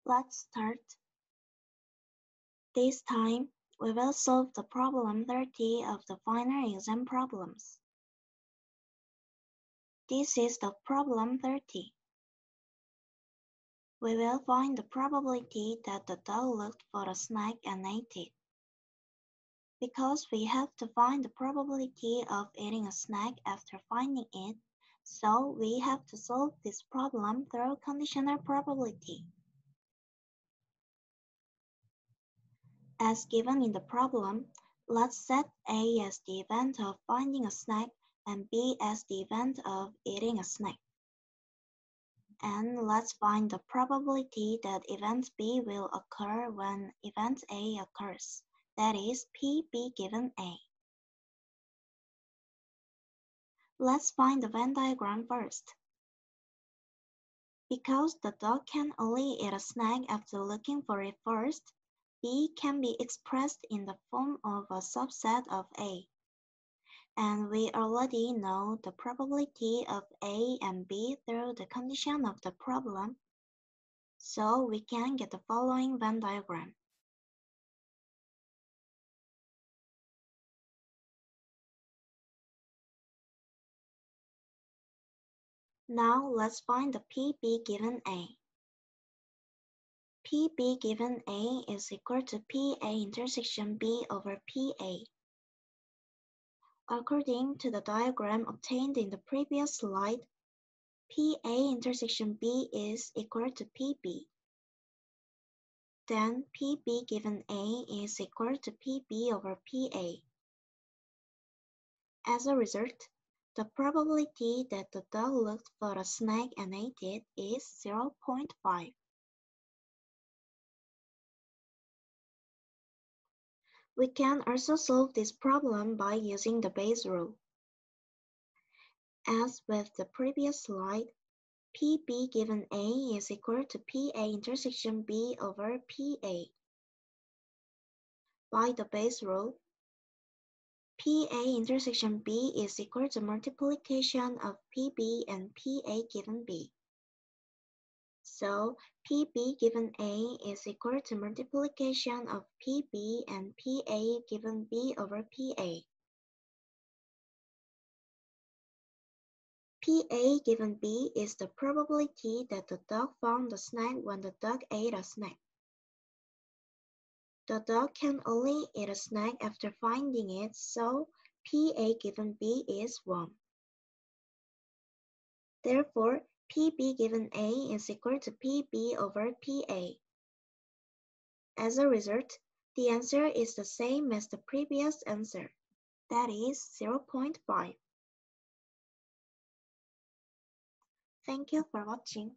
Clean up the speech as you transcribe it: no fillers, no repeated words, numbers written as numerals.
Let's start. This time, we will solve the problem 30 of the final exam problems. This is the problem 30. We will find the probability that the dog looked for a snack and ate it. Because we have to find the probability of eating a snack after finding it, so we have to solve this problem through conditional probability. As given in the problem, let's set A as the event of finding a snack and B as the event of eating a snack. And let's find the probability that event B will occur when event A occurs, that is, P be given A. Let's find the Venn diagram first. Because the dog can only eat a snack after looking for it first, B can be expressed in the form of a subset of A. And we already know the probability of A and B through the condition of the problem, so we can get the following Venn diagram. Now let's find the PB given A. PB given A is equal to PA intersection B over PA. According to the diagram obtained in the previous slide, PA intersection B is equal to PB. Then PB given A is equal to PB over PA. As a result, the probability that the dog looked for a snack and ate it is 0.5. We can also solve this problem by using the Bayes rule. As with the previous slide, PB given A is equal to PA intersection B over PA. By the Bayes rule, PA intersection B is equal to multiplication of PB and PA given B. So PB given A is equal to multiplication of PB and PA given B over PA. PA given B is the probability that the dog found the snack when the dog ate a snack. The dog can only eat a snack after finding it, so PA given B is 1. Therefore, PB given A is equal to PB over PA. As a result, the answer is the same as the previous answer, that is 0.5. Thank you for watching.